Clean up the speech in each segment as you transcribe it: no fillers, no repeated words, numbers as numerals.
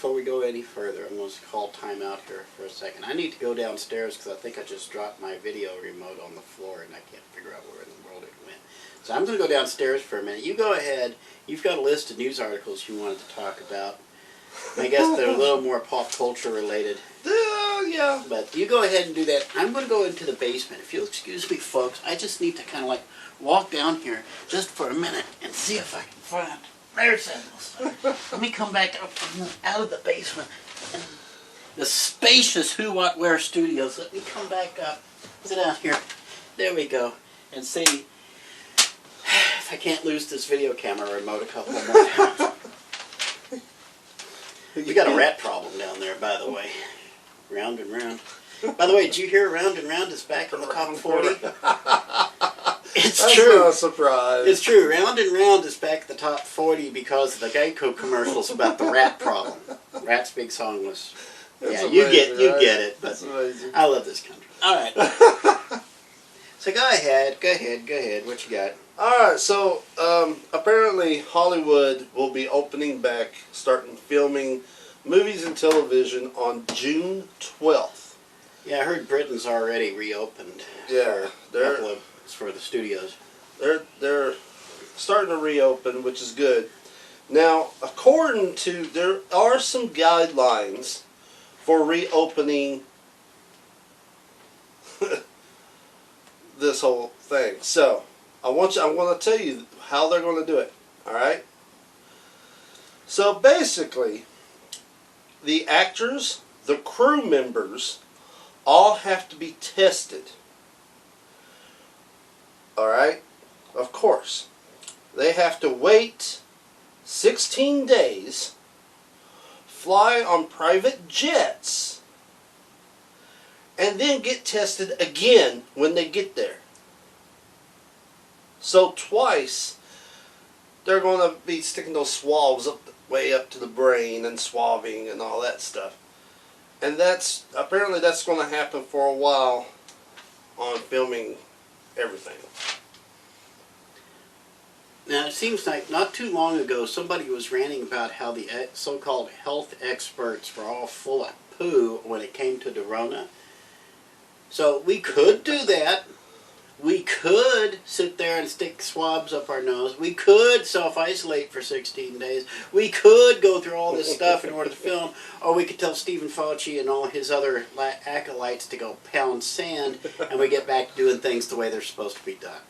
before we go any further, I'm going to call time out here for a second. I need to go downstairs because I think I just dropped my video remote on the floor and I can't figure out where in the world it went. So I'm going to go downstairs for a minute. You go ahead. You've got a list of news articles you wanted to talk about. I guess they're a little more pop culture related. Yeah. But you go ahead and do that. I'm going to go into the basement. If you'll excuse me, folks, I just need to kind of like walk down here just for a minute and see if I can find... There's that. Let me come back up out of the basement. The spacious Who What Where Studios. Let me come back up. Sit down here. There we go. And see if I can't lose this video camera remote a couple more times. We got a rat problem down there, by the way. Round and round. By the way, did you hear Round and Round is back in the top 40? It's That's true. Not a surprise. It's true. Round and Round is back at the top 40 because of the Geico commercials about the rat problem. Rat's big song was... That's yeah, amazing, you right? get it. But That's amazing. I love this country. All right. So go ahead. What you got? Alright, so apparently Hollywood will be opening back, starting filming movies and television on June 12th. Yeah, I heard Britain's already reopened. Yeah, for the studios. They're starting to reopen, which is good. Now, according to, there are some guidelines for reopening this whole thing. So, I'm going to tell you how they're going to do it. Alright? So basically, the actors, the crew members, all have to be tested. Alright? Of course. They have to wait 16 days, fly on private jets, and then get tested again when they get there. So twice, they're going to be sticking those swabs way up to the brain and swabbing and all that stuff. And apparently that's going to happen for a while on filming everything. Now, it seems like not too long ago somebody was ranting about how the so-called health experts were all full of poo when it came to the Rona. So we could do that. We could sit there and stick swabs up our nose. We could self-isolate for 16 days. We could go through all this stuff in order to film. Or we could tell Stephen Fauci and all his other acolytes to go pound sand and we get back to doing things the way they're supposed to be done.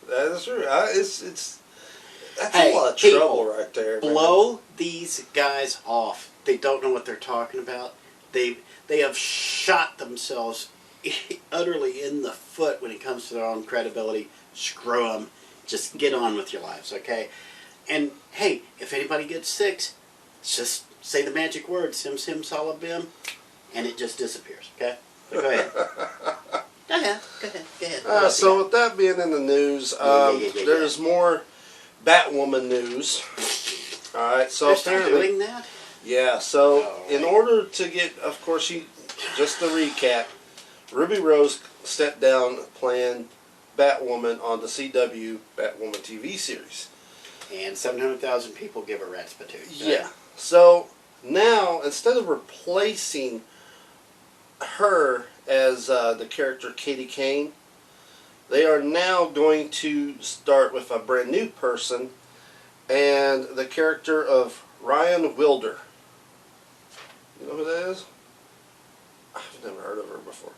That is true. That's Hey, a lot of people, trouble right there. Man. Blow these guys off. They don't know what they're talking about. They have shot themselves utterly in the foot when it comes to their own credibility. Screw them. Just get on with your lives, okay? And hey, if anybody gets sick, just say the magic word, sim sim salabim, and it just disappears, okay? So go ahead. Go ahead. So with that being in the news, there's more Batwoman news. Alright, so They're still apparently... doing that? Yeah, so Right. in order to get, of course, just to recap, Ruby Rose stepped down playing Batwoman on the CW Batwoman TV series. And 700,000 people give a rat's patootie. Yeah. So now, instead of replacing her as the character Katie Kane, they are now going to start with a brand new person and the character of Ryan Wilder. You know who that is? I've never heard of her before.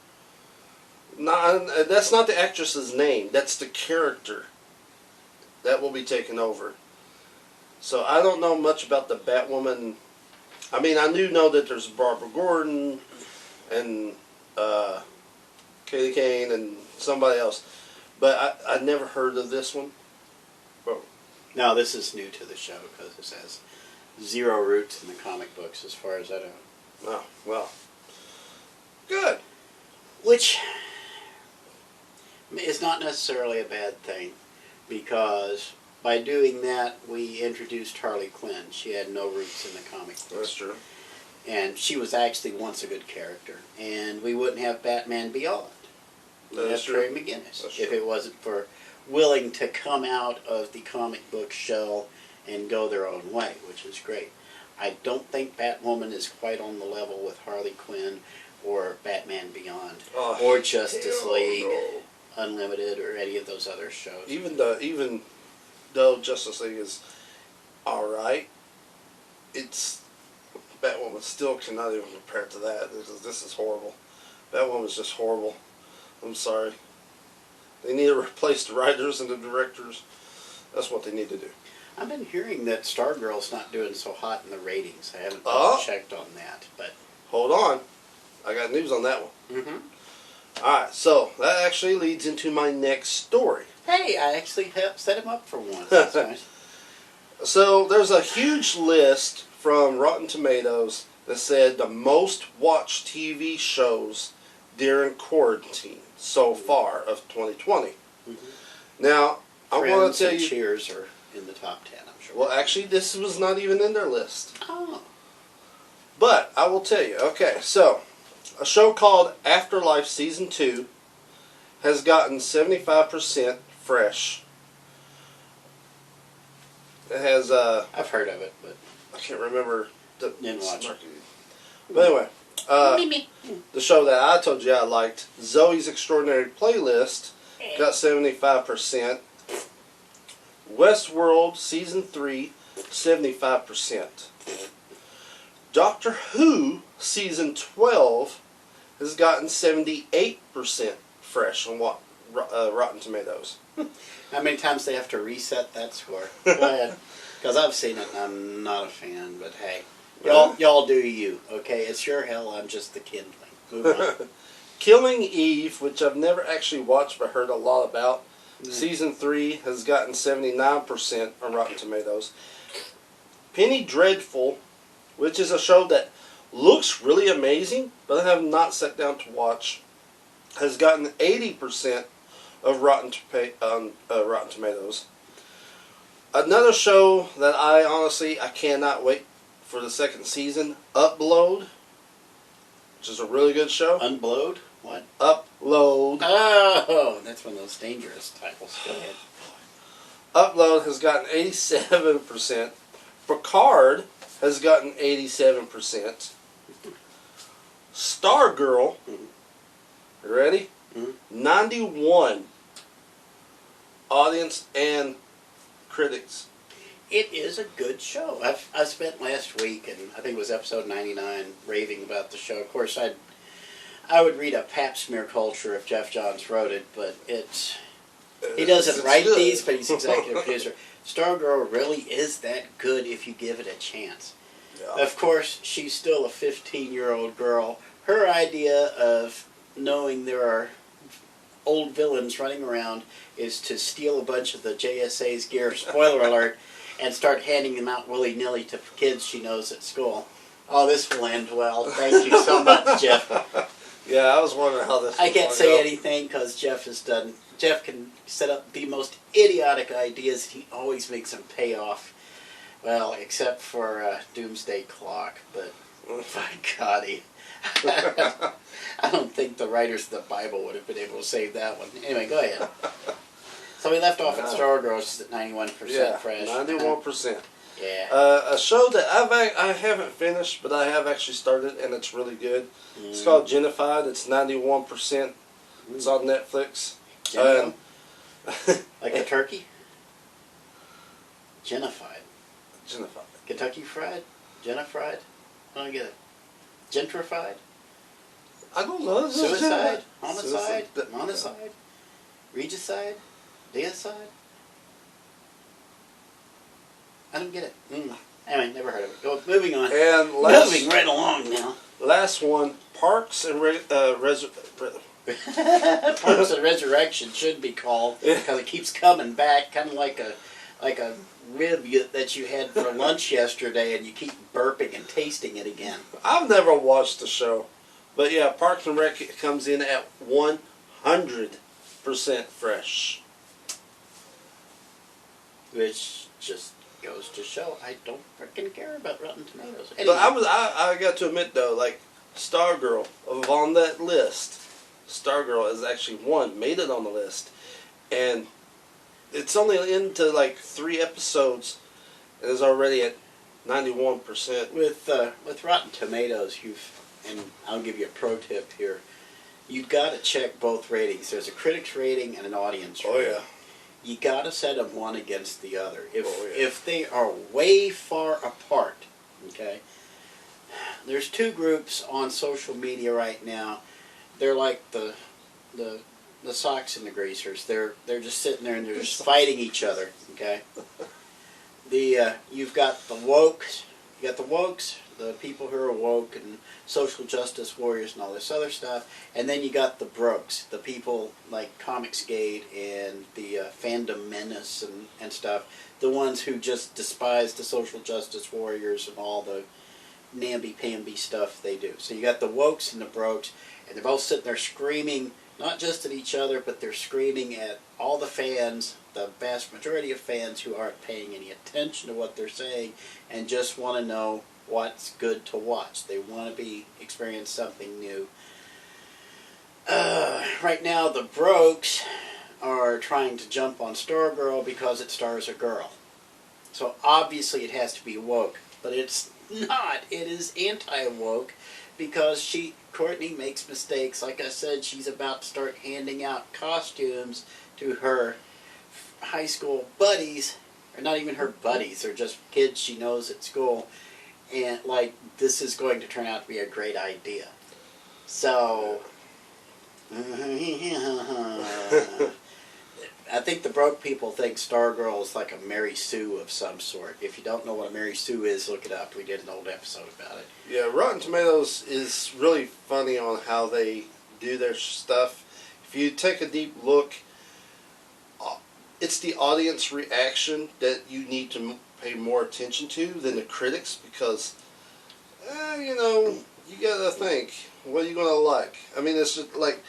That's not the actress's name. That's the character that will be taken over. So I don't know much about the Batwoman. I mean, I do know that there's Barbara Gordon and Katie Kane and somebody else. But I never heard of this one. Well, No, this is new to the show because this has zero roots in the comic books as far as I know. oh, well. Good. Which is not necessarily a bad thing because by doing that we introduced Harley Quinn. She had no roots in the comic books. That's true. And she was actually once a good character. And we wouldn't have Batman Beyond. We'd have That's true. Trey McGinnis That's if true. it wasn't for willing to come out of the comic book shell and go their own way, which is great. I don't think Batwoman is quite on the level with Harley Quinn or Batman Beyond or Justice League Unlimited or any of those other shows. Even though Justice League is all right, it's Batwoman still cannot even compare to that. This is horrible. Batwoman's just horrible. I'm sorry. They need to replace the writers and the directors. That's what they need to do. I've been hearing that Stargirl's not doing so hot in the ratings. I haven't checked on that, but hold on. I got news on that one. mm-hmm. Alright, so that actually leads into my next story. Hey, I actually set him up for once. That's nice. So there's a huge list from Rotten Tomatoes that said the most watched TV shows during quarantine so far of 2020. Mm-hmm. Now, I want to tell you... Cheers are in the top 10, I'm sure. Well, actually, this was not even in their list. Oh. But I will tell you. Okay, so a show called Afterlife Season 2 has gotten 75% fresh. It has... I've heard of it, but... I can't remember the... Didn't watch it. But anyway, the show that I told you I liked, Zoe's Extraordinary Playlist, got 75%. Westworld Season 3, 75%. Doctor Who Season 12 has gotten 78% fresh on Rotten Tomatoes. How many times they have to reset that score? Go ahead. Because I've seen it and I'm not a fan, but hey. Y'all do you, okay? It's your hell, I'm just the kindling. Move on. Killing Eve, which I've never actually watched but heard a lot about. Season 3 has gotten 79% on Rotten Tomatoes. Penny Dreadful, which is a show that looks really amazing, but I have not sat down to watch, has gotten 80% of Rotten Tomatoes. Another show that I cannot wait for the second season, Upload, which is a really good show. Unblowed? What? Upload. Oh, that's one of those dangerous titles. Go ahead. Upload has gotten 87%. Picard has gotten 87%. Stargirl, you ready? 91 audience and critics. It is a good show. I spent last week, and I think it was episode 99, raving about the show. Of course, I would read a pap smear culture if Jeff Johns wrote it, but he doesn't write these, but he's executive producer. Stargirl really is that good if you give it a chance. Yeah. Of course, she's still a 15-year-old girl. Her idea of knowing there are old villains running around is to steal a bunch of the JSA's gear, spoiler alert, and start handing them out willy-nilly to kids she knows at school. Oh, this will end well. Thank you so much, Jeff. Yeah, I was wondering how this. I can't say anything because Jeff can set up the most idiotic ideas. He always makes them pay off. Well, except for Doomsday Clock, but by God, I don't think the writers of the Bible would have been able to save that one. Anyway, go ahead. So we left off at Stargirl, she's at 91% fresh. 91%. Yeah. A show that I haven't finished, but I have actually started, and it's really good. It's called Genified. It's 91%. It's on Netflix. Like a turkey? Genified. Genified. Kentucky Fried? Genified? I don't get it. Gentrified? I don't know. Suicide? Homicide? Monicide? Regicide? Deicide? I don't get it. Anyway, never heard of it. Go, moving on. And moving right along now. Last one, Parks and Parks and Resurrection should be called because it keeps coming back, kind of like a rib that you had for lunch yesterday, and you keep burping and tasting it again. I've never watched the show, but yeah, Parks and Rec comes in at 100% fresh, which just goes to show I don't freaking care about Rotten Tomatoes. Anyway. But I got to admit though, like Stargirl, on that list, Stargirl is actually made it on the list, and it's only into like 3 episodes, and is already at 91%. With Rotten Tomatoes, and I'll give you a pro tip here. You've got to check both ratings. There's a critics rating and an audience rating. Oh yeah. You got to set them one against the other. If they are way far apart, okay. There's two groups on social media right now. They're like the socks and the greasers. They're just sitting there and they're just fighting each other. Okay. You've got the wokes. You got the wokes, the people who are woke and social justice warriors and all this other stuff, and then you got the brokes, the people like Comicsgate and the Fandom Menace and stuff, the ones who just despise the social justice warriors and all the namby-pamby stuff they do. So you got the wokes and the brokes, and they're both sitting there screaming, not just at each other, but they're screaming at all the fans, the vast majority of fans who aren't paying any attention to what they're saying and just want to know what's good to watch. They want to experience something new. Right now, the brokes are trying to jump on Stargirl because it stars a girl. So obviously it has to be woke, but it's not. It is anti-woke because Courtney makes mistakes. Like I said, she's about to start handing out costumes to her high school buddies, or not even her buddies, they're just kids she knows at school, and like this is going to turn out to be a great idea. So I think the broke people think Stargirl is like a Mary Sue of some sort. If you don't know what a Mary Sue is, look it up. We did an old episode about it. Yeah, Rotten Tomatoes is really funny on how they do their stuff. If you take a deep look, it's the audience reaction that you need to pay more attention to than the critics, because, you gotta think, what are you gonna like? I mean, it's just like,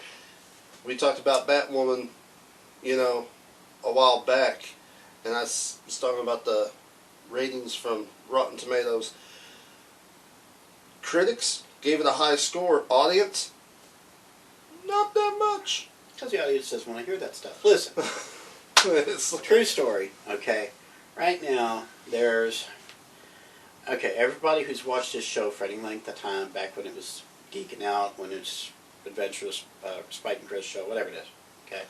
we talked about Batwoman, a while back, and I was talking about the ratings from Rotten Tomatoes. Critics gave it a high score. Audience, not that much. Because the audience doesn't want to hear that stuff. Listen. It's True story, okay? Right now, everybody who's watched this show for any length of time, back when it was Geeking Out, when it's Adventurous, Spike and Chris show, whatever it is, okay?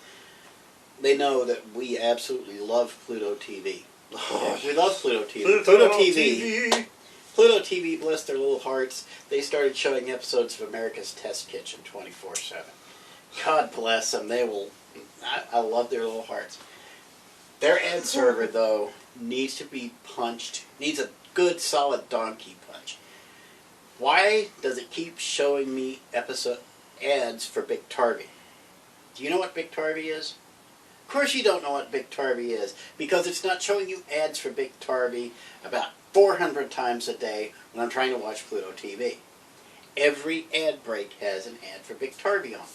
They know that we absolutely love Pluto TV. Okay? We love Pluto TV. Pluto TV, bless their little hearts, they started showing episodes of America's Test Kitchen 24/7. God bless them. I love their little hearts. Their ad server, though, needs to be punched. Needs a good, solid donkey punch. Why does it keep showing me episode ads for Big Tarvey? Do you know what Big Tarvey is? Of course you don't know what Big Tarvey is, because it's not showing you ads for Big Tarvey about 400 times a day when I'm trying to watch Pluto TV. Every ad break has an ad for Big Tarvey on.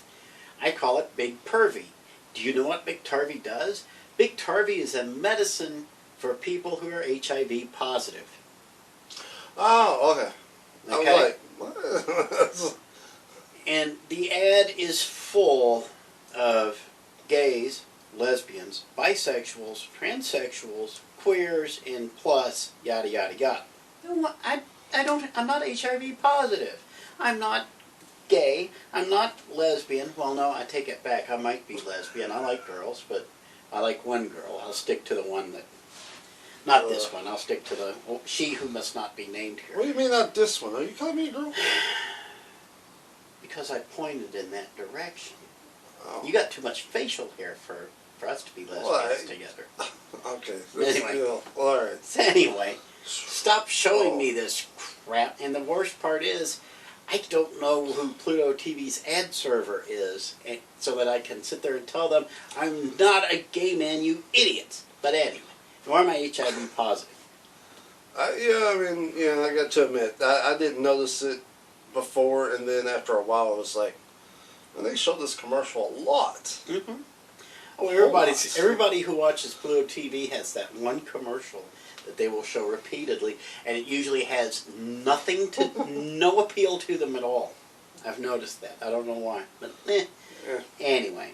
I call it Big Pervy. Do you know what Big Tarvey does? Big Tarvey is a medicine for people who are HIV positive. Oh, okay. Okay? I was like, what? And the ad is full of gays, lesbians, bisexuals, transsexuals, queers, and plus, yada, yada, yada. I'm not HIV positive. I'm not gay. I'm not lesbian. Well, no, I take it back. I might be lesbian. I like girls, but I like one girl. I'll stick to the one that... Not this one. I'll stick to the... she who must not be named here. What do you mean not this one? Are you calling me a girl? Because I pointed in that direction. Oh. You got too much facial hair for us to be lesbians together. Okay. Anyway. All right. So anyway, stop showing me this crap. And the worst part is, I don't know who Pluto TV's ad server is, so that I can sit there and tell them, I'm not a gay man, you idiots. But anyway, nor am I HIV positive. I got to admit, I didn't notice it before, and then after a while I was like, well, they showed this commercial a lot. Mm-hmm. Oh, everybody who watches Pluto TV has that one commercial that they will show repeatedly, and it usually has no appeal to them at all. I've noticed that. I don't know why, but Yeah. Anyway.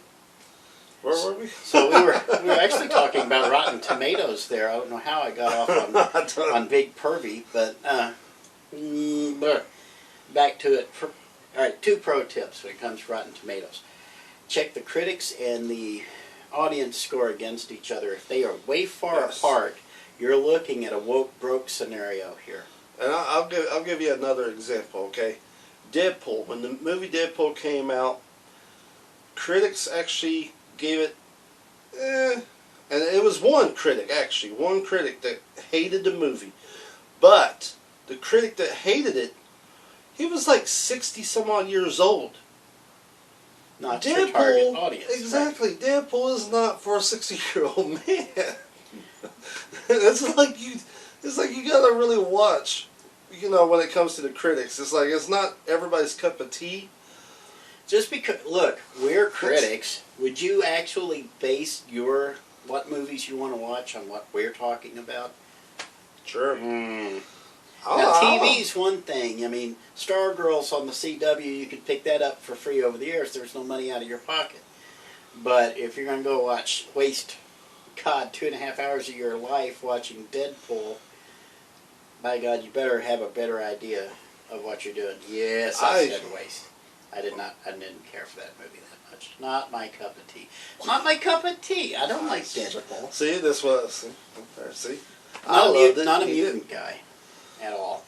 Where were we? So we were actually talking about Rotten Tomatoes there. I don't know how I got off on Big Pervy, but back to it. All right, 2 pro tips when it comes to Rotten Tomatoes. Check the critics and the audience score against each other. If they are way far apart, you're looking at a woke broke scenario here. And I'll give you another example. Okay, Deadpool. When the movie Deadpool came out, critics actually gave it, and it was one critic that hated the movie, but the critic that hated it, he was like 60 some odd years old. Not your target audience. Exactly. Right. Deadpool is not for a 60-year-old man. It's like you gotta really watch, when it comes to the critics. It's like it's not everybody's cup of tea. Just because, look, we're critics. Would you actually base what movies you want to watch on what we're talking about? Sure. Now, TV's one thing. I mean, Stargirl's on the CW. You could pick that up for free over the air if there's no money out of your pocket. But if you're going to go waste 2.5 hours of your life watching Deadpool, by God, you better have a better idea of what you're doing. Yes, I said waste. I didn't care for that movie that much. Not my cup of tea. Not my cup of tea. I don't like Deadpool. See, this was. See? Not a mutant guy at all.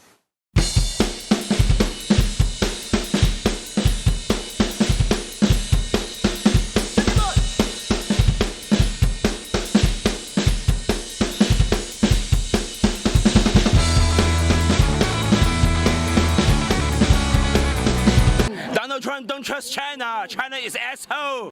Donald Trump don't trust China. China is asshole.